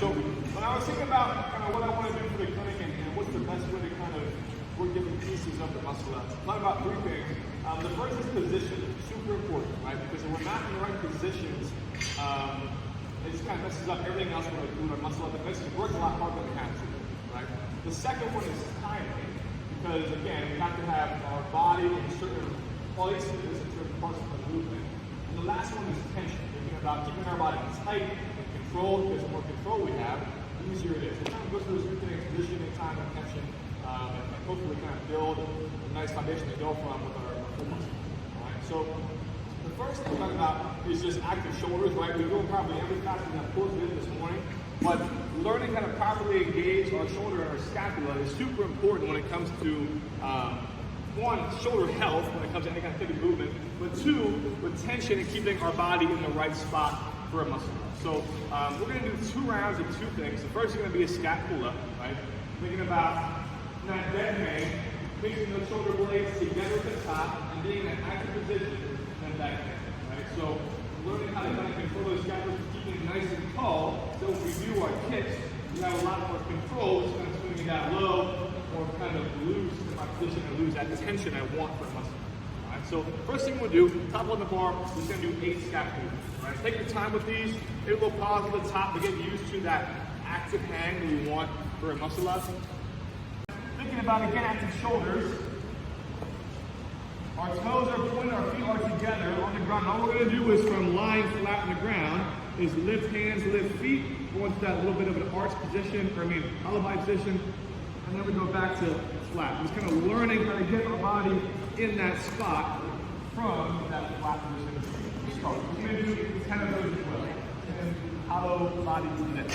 So when I was thinking about kind of what I want to do for the clinic and what's the best way to kind of work different pieces of the muscle up, I thought about three things. The first is position, super important, right? Because if we're not in the right positions, it just kind of messes up everything else when we're doing our muscle up. It makes it work a lot harder than we have to, right? The second one is timing, because again, we have to have our body in certain places, in certain parts of the movement. And the last one is tension, thinking about keeping our body tight and controlled, because the more control we have, the easier it is. So kind of go through this routine, positioning, time, and tension, and hopefully kind of build a nice foundation to go from with our full muscle. All right, so the first thing we're talking about is just active shoulders, right? We're doing probably every class we have pulled in this morning, but learning how to properly engage our shoulder and our scapula is super important when it comes to one, shoulder health when it comes to any kind of pivot movement, but two, with tension and keeping our body in the right spot for a muscle up. So we're going to do 2 rounds of 2 things. The first is going to be a scat pull-up, right? Thinking about that dead hang, mixing those shoulder blades together at the top and being in an active position and back hang, right? So learning how to kind of control those scapulas, keeping it nice and tall, so if we do our kicks, we have a lot more control, just kind of swinging that low, or kind of lose my position and lose that tension I want for a muscle. All right, so first thing we'll do, top on the bar, we're just going to do 8 scat movements. Right? Take your time with these. Take a little pause at the top to get used to that active hang that we want for a muscle up. Thinking about, again, active shoulders. Our toes are pointed, our feet are together on the ground. All we're going to do is from lying flat on the ground is lift hands, lift feet, go into that little bit of an arch position, hollow body position, and then we go back to flat. Just kind of learning how to get our body in that spot from that flat position. So we're going to do 10 of those as well. And hollow body unit.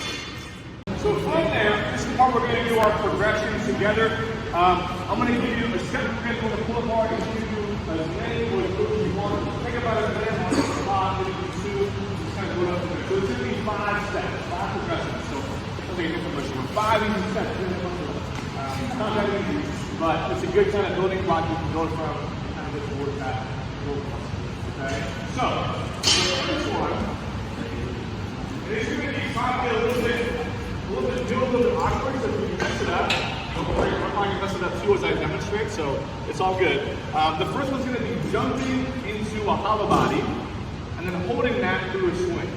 So from there, this is part we're going to do our progression together. I'm going to give you a set grip on the pull-up bar. You can do as many or as quick as you want. Think about it then on the spot, maybe 2, just kind of go up to there. So it's going to be 5 steps, 5 progressions. So let's take a different progression. 5 easy steps. It's not that easy, but it's a good kind of building block you can go from and kind of get towards that goal. Okay? So, the first one is going to be probably a little bit awkward, so if you mess it up, don't worry, I'm not going to mess it up too as I demonstrate, so it's all good. The first one's going to be jumping into a hollow body and then holding that through a swing.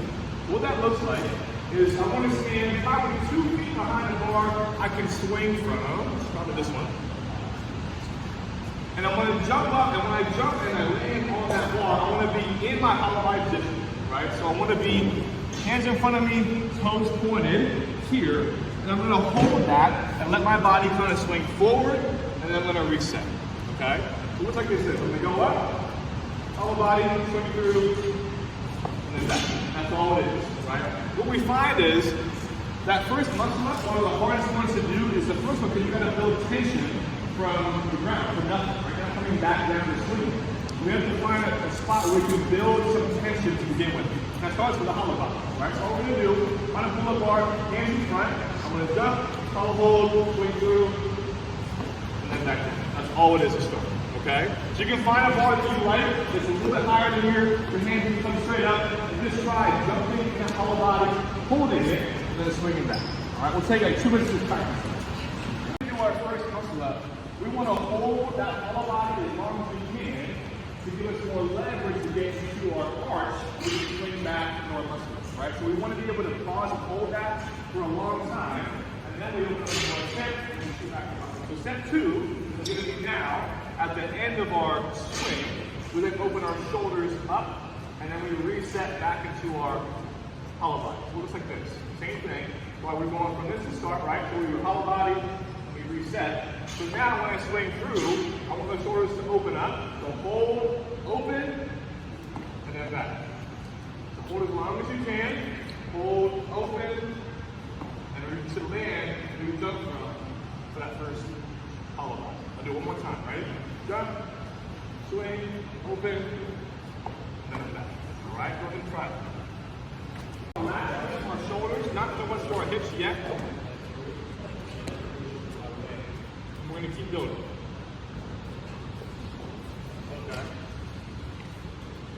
What that looks like is I want to stand probably 2 feet behind the bar I can swing from, probably this one. And I want to jump up, and when I jump and I land on that bar, I want to be in my hollow body position, right? So I want to be hands in front of me, toes pointed here, and I'm going to hold that and let my body kind of swing forward, and then I'm going to reset, okay? So it looks like this is. I'm going to go up, hollow body, swing through, and then back. That's all it is, right? What we find is that first muscle up, one of the hardest ones to do is the first one because you got to build tension from the ground, from nothing, right? You're not coming back down to swing. We have to find a spot where we can build some tension to begin with. And that starts with the hollow body, right? So all we're going to do, find a pull-up bar, hands in front. I'm going to jump, hollow hold, swing through, and then back down. That's all it is to start, okay? So you can find a bar that you like. It's a little bit higher than here. Your hands can come straight up. And just try jumping in that hollow body, holding it, and then swinging back. All right, we'll take like 2 minutes to practice. When we do our first muscle up, we want to hold that hollow body as long as we can to give us more leverage to get into our arch so we can swing back into our muscles, right? So we want to be able to pause and hold that for a long time, and then we open up to our set and we shoot back to muscle. So step 2 is going to be now, at the end of our swing, we then open our shoulders up, and then we reset back into our hollow body. So it looks like this. Same thing. While we're going from this to start, right? So we do hollow body, we reset. So now when I swing through, I want the shoulders to open up. So hold, open, and then back. So hold as long as you can. Hold, open, and reach to land, and you jump from for that first hollow body. I'll do it one more time. Ready? Jump, swing, open, and then back. All right? Go ahead and try it. Our shoulders, not so much to our hips yet. We're going to keep building. Okay.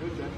Good then.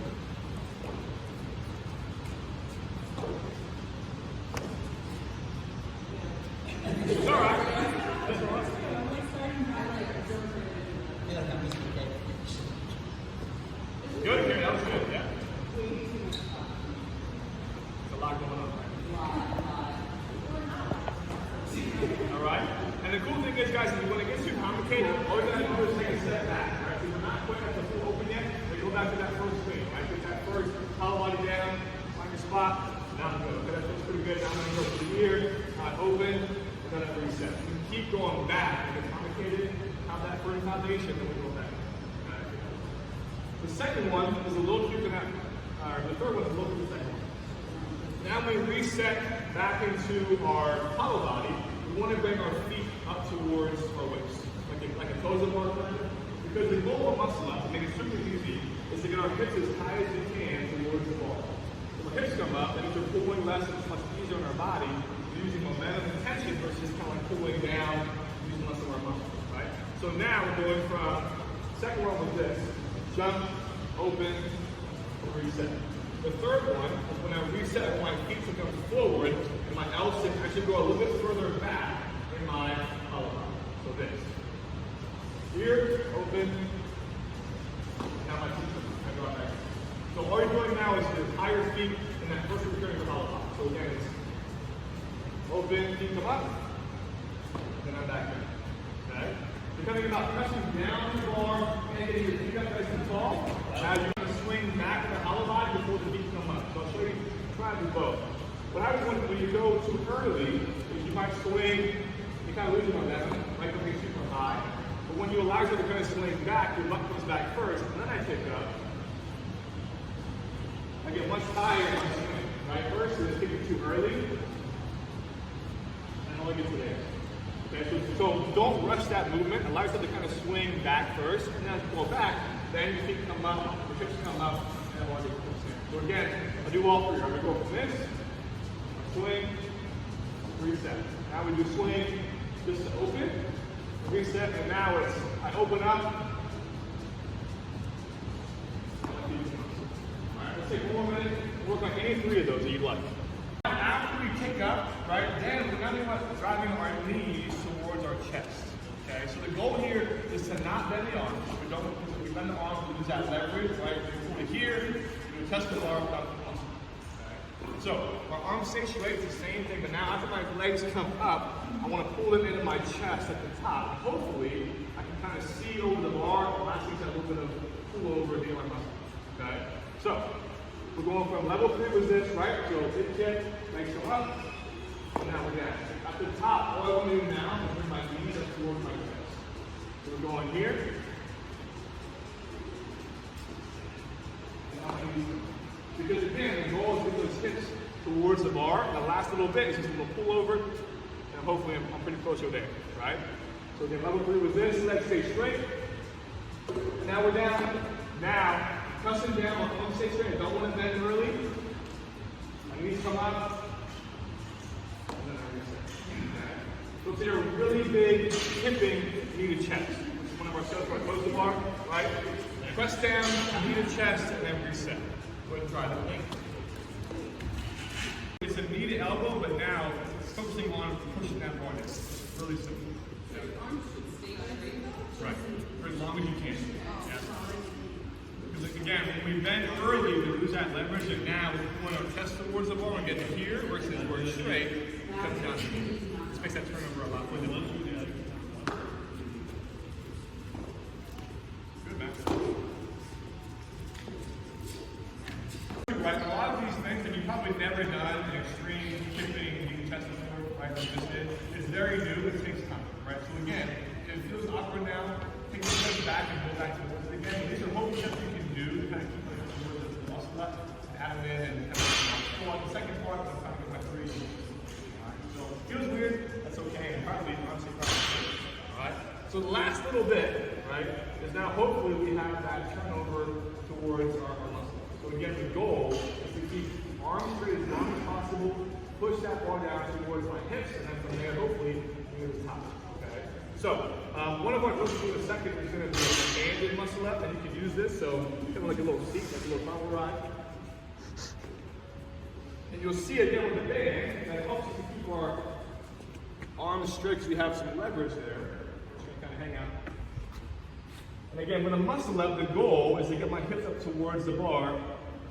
back to that first swing. Right? Get that first hollow body down, find your spot. Now I'm good. Okay, that feels pretty good. Now I'm going to go for the ear, open, and then I reset. You can keep going back. If it's complicated, have that firm foundation, then we go back. Okay. The second one is a little cute than that. The third one is a little cute than the second one. Now we reset back into our hollow body. We want to bring our feet up towards our waist, like a toes bar kind of. Because the goal of muscle up, to make it super easy, is to get our hips as high as we can towards the bar. So when hips come up, that means we're pulling less and it's much easier on our body, using momentum and tension versus kind of like pulling down, using less of our muscles, right? So now we're going from, second one was this, jump, open, reset. The third one is when I reset, when my feet will come forward, and my L6 actually go a little bit further back in my hollow body. So this. Here, open, now my feet come, I draw back. So all you're doing now is to tie your feet in that first return of the hollow body. So again, it's open, feet come up, then I'm back in. Okay? You're coming about pressing down the bar and getting your feet up nice and tall. Now you're going to swing back to the hollow body before the feet come up. So I'll show you, try to do both. What happens when you go too early is you might swing, you kind of lose your momentum, might go super high. But when you allow yourself to kind of swing back, your butt comes back first, and then I pick up. I get much higher in my swing, right? Versus kicking too early, and only get to there. Okay, so don't rush that movement. Allow yourself to kind of swing back first, and then go back. Then your feet come up, your hips come up, and then you come in. So again, I'll do all three. I'm going to go from this, swing, reset. Now we do swing, just to open, reset, and now it's, I open up. Alright, let's take 1 more minute, work on any three of those that you like. After we kick up, right, then we're going to be driving our knees towards our chest. Okay, so the goal here is to not bend the arms. We bend the arms, we lose that leverage, right? We pull it here, we touch the bar without the muscle. Okay? So our arms stay straight, it's the same thing, but now after my legs come up, I want to pull them into my chest at the top. Hopefully, I can kind of see over the bar. The last thing's a little bit of pull over the my muscle. Okay, so we're going from level 3 was this, right? So hip kick, legs come up, and now we're down. At the top, all I want to do now is bring my knees up towards my chest. So we're going here. Because again, the goal is to get those hips towards the bar. And the last little bit is just a little pull over, and hopefully I'm pretty close to there, right? So again, level 3 was this, legs stay straight. Now we're down. Now, pressing down, my arms stay straight. I don't want to bend early. My knees come up. And then I reset. So it's a really big hipping knee to chest. This is one of our shows where I close the bar, right? Press down, knee to chest, and then reset. Go ahead and try that. It's a knee to elbow, but now it's focusing on pushing that bar down. It's really simple. Yeah. Right. For as long as you can. Yeah. Because again, when we bend early, we lose that leverage, and now we're pulling our chest towards the bar and getting here versus we're straight, it comes down to me. This makes that turnover a lot more than good, man. Right, a lot of these things that you've probably never done an extreme kipping knee chest before, right, like this did, it's very new, it takes time, right? So again, if it feels awkward now, take a step back and go back towards it again. These are whole steps you can do to kind of keep the muscle up, and add them in, and kind of go on the second part, and kind of get my 3. Alright, so it feels weird, that's okay, and probably, honestly, alright? So the last little bit, right, is now hopefully we have that turnover towards our muscle. So again, the goal is to keep arms straight as long as possible, push that bar down towards my hips, and then from there, hopefully, we go to the top. Okay? So, one of our moves in a second is going to be a banded muscle up, and you can use this, so kind of like a little seat, like a little travel ride. And you'll see again with the band, that helps us to keep our arms straight because we have some leverage there. Just going to kind of hang out. And again, with a muscle up, the goal is to get my hips up towards the bar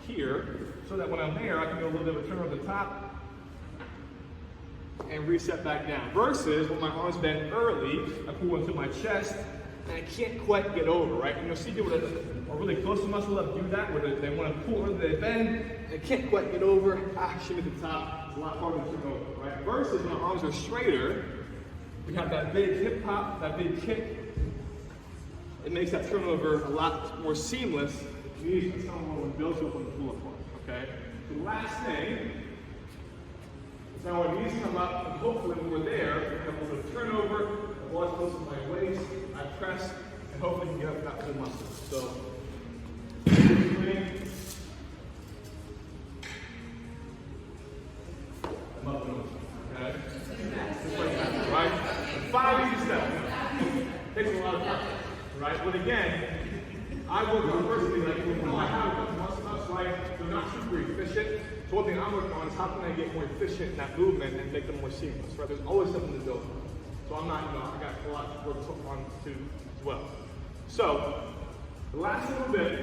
here, so that when I'm there, I can do a little bit of a turn over the top and reset back down. Versus when my arms bend early, I pull into my chest and I can't quite get over, right? And you'll see people that are really close to muscle up do that, where they want to pull, or they bend, and they can't quite get over. Action at the top, it's a lot harder to turn over, right? Versus when our arms are straighter, we have that big hip pop, that big kick. It makes that turnover a lot more seamless. Knees and someone when builds up on the pull-up bar, okay? The last thing is now our knees come up, and hopefully when we're there, we have a little turnover, the ball is close to my waist, I press, and hopefully you can get up that full muscle. So, I'm up and over, okay? Just like that, right? 5 easy steps. Takes a lot of practice, right? But again, I work on personally, like, when I have muscle ups, right, they're not super efficient. So one thing I'm working on is how can I get more efficient in that movement and make them more seamless, right? There's always something to build on. So I'm not, I got a lot to work on too as well. So, the last little bit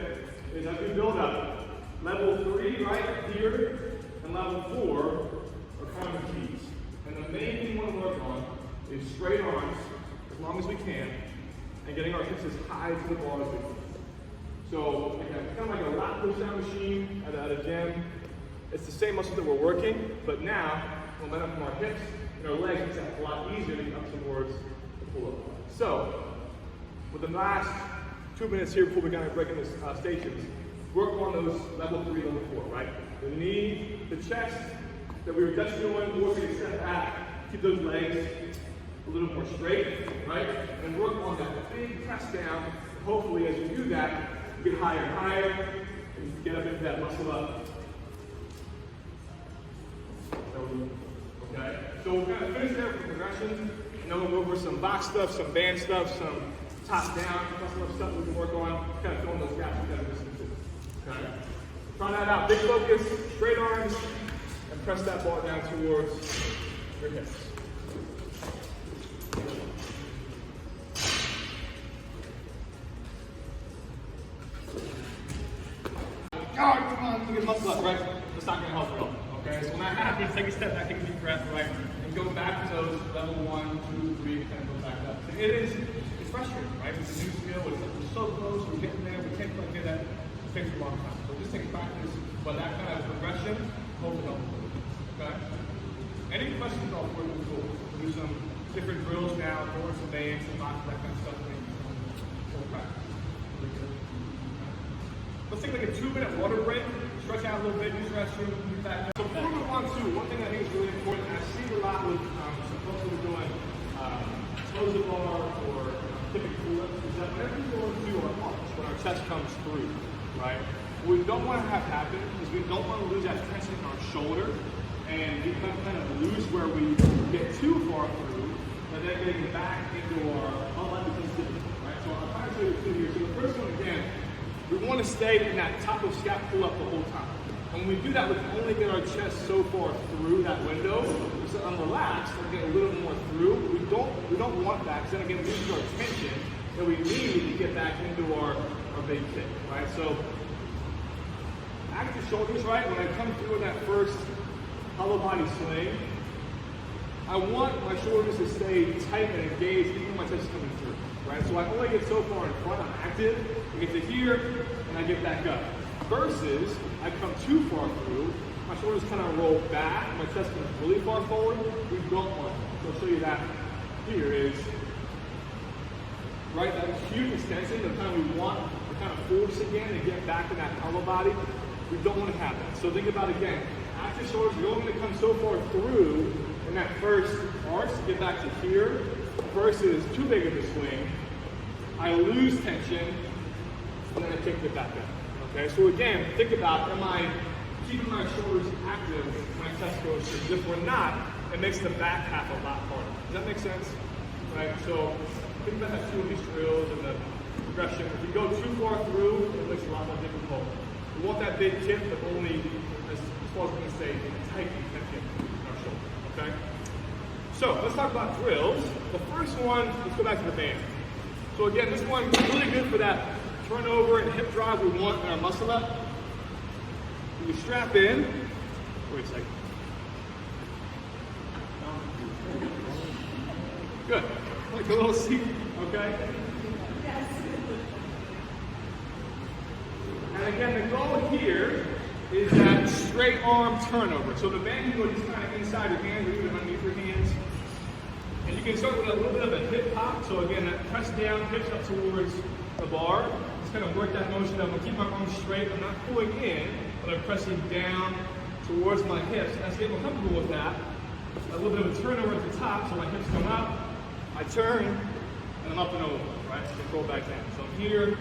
is as we build up, level 3 right here and level 4 are kind of the keys. And the main thing we want to work on is straight arms as long as we can and getting our hips as high to the bar as we can. So, again, kind of like a lat push-down machine at a gym. It's the same muscle that we're working, but now, momentum from our hips and our legs makes it a lot easier to get up towards the pull-up. So, with the last 2 minutes here before we kind of break into stations, work on those level 3, level 4, right? The knee, the chest that we were just doing, we're going to step back, keep those legs a little more straight, right? And work on that big press down. Hopefully, as you do that, you get higher and higher, and you get up into that muscle up. Okay? So we're going to finish there with progression, and then we'll go over some box stuff, some band stuff, some top down, muscle up stuff we can work on, kind of filling those gaps we got to listen to. Okay? Try that out. Big focus, straight arms, and press that ball down towards your hips. God, come on, you get muscle up, right? That's not going to help at all. Okay, so when that happens, take a step back, take a deep breath, right? And go back to those level 1, 2, 3, kind of go back up. So it's frustrating, right? It's a new skill, we're so close, we're getting there, we can't quite get that. It takes a long time. So just take practice, but that kind of progression, hopefully help. Okay? Any questions on before we go? We'll do some different drills now, throwing some bands, some boxes, that kind of stuff. Full practice. Let's take like a 2-minute water break, stretch out a little bit, use the restroom, get back. So before we move on to, one thing I think is really important, and I see it a lot with some folks who are doing toes to bar or typical pull-ups, is that whenever we go into our arch, when our chest comes through, right, what we don't want to have happen is we don't want to lose that tension in our shoulder and become kind of loose where we get too far through, and then getting back into our life becomes difficult, right? So I'll try to show you two here. So the first one, again, we want to stay in that top of scap pull-up the whole time. And when we do that, we can only get our chest so far through that window. So I'm relaxed and get a little more through. We don't want that, because then again, we lose our tension that we need to get back into our big kick, right? So active shoulders, right? When I come through in that first hollow body swing, I want my shoulders to stay tight and engaged even when my chest is coming through, right? So I only get so far in front, I'm active, I get to here, and I get back up. Versus, I come too far through, my shoulders kind of roll back, my chest comes really far forward, we don't want that. So I'll show you that here is, right, that huge extension, the kind we want, the kind of force again to get back in that hollow body, we don't want to have that. So think about, again, active shoulders, you're only going to come so far through in that first arch to get back to here, versus too big of a swing, I lose tension, and then I kick it back up. Okay, so again, think about, am I keeping my shoulders active when my chest goes through? If we're not, it makes the back half a lot harder. Does that make sense? Right, so think about that two of these drills and the progression. If you go too far through, it makes it a lot more difficult. We want that big tip, but only as far as we're going to stay tight and tension in our shoulder. Okay? So let's talk about drills. The first one, let's go back to the band. So again, this one is really good for that turnover and hip drive we want in our muscle up. You strap in. Wait a second. Good. Like a little seat, okay? here is that straight arm turnover. So the band can go just kind of inside your hands or even underneath your hands. And you can start with a little bit of a hip hop. So again, that press down, hips up towards the bar. Just kind of work that motion. I'm gonna keep my arms straight. I'm not pulling in, but I'm pressing down towards my hips. And as I get more comfortable with that, a little bit of a turnover at the top, so my hips come up, I turn, and I'm up and over, right? Control back down. So I'm here,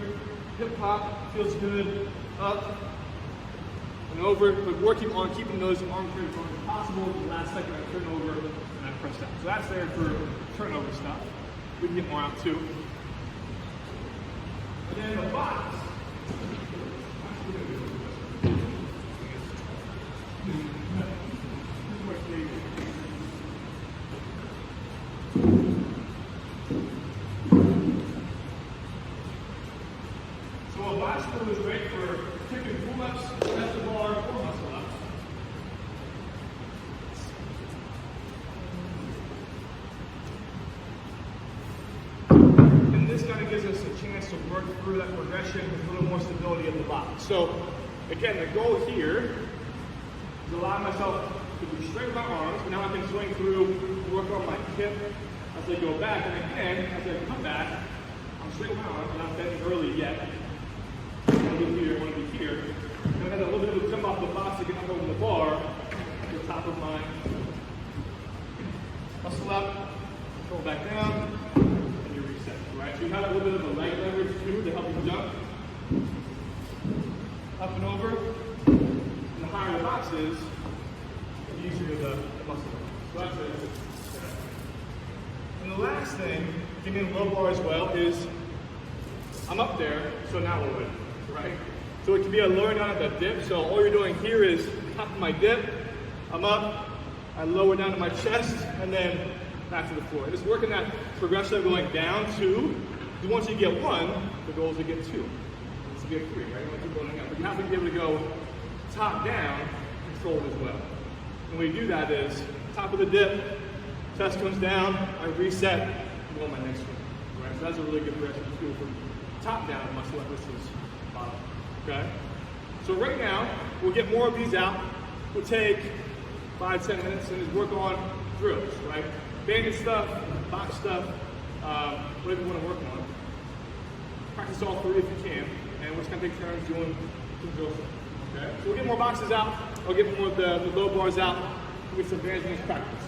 hip hop, feels good, up and over, but working on keeping those arm turns as long as possible. The last second I turn over and I press down. So that's there for turnover stuff. We can get more out too. And then the box. So a box move is great for kicking pull-ups, press the bar, or muscle ups. And this kind of gives us a chance to work through that progression with a little more stability of the box. So again, the goal here is allow myself to be straight with my arms, but now I can swing through, work on my hip as I go back, and again, as I come back, I'm straight with my arms, I'm not bending early yet. I want to be here, I want to be here. And I got a little bit of a jump off the box to get up over the bar at the top of my muscle up, pull back down, and you reset. Right? So you have a little bit of a leg leverage too to help you jump. Up and over. And the higher the box is, the easier the muscle. So that's it. And the last thing, getting in low bar as well, is I'm up there, so now what do I do? Right? So it can be a lower down at the dip. So all you're doing here is top of my dip, I'm up, I lower down to my chest, and then back to the floor. And just working that progression of going down two. Because once you get one, the goal is to get two. It's to get three, right? You want to keep going up. But you have to be able to go top down, controlled as well. And the way you do that is top of the dip, chest comes down, I reset, and go on my next one. Right? So that's a really good progression to do from top down muscle up versus bottom. Okay? So right now, we'll get more of these out. We'll take 5-10 minutes and just work on drills, right? Banded stuff, box stuff, whatever you want to work on. Practice all three if you can, and we're just going to take turns doing some drills. Okay? So we'll get more boxes out. I'll get more of the low bars out. We'll get some bands in this practice.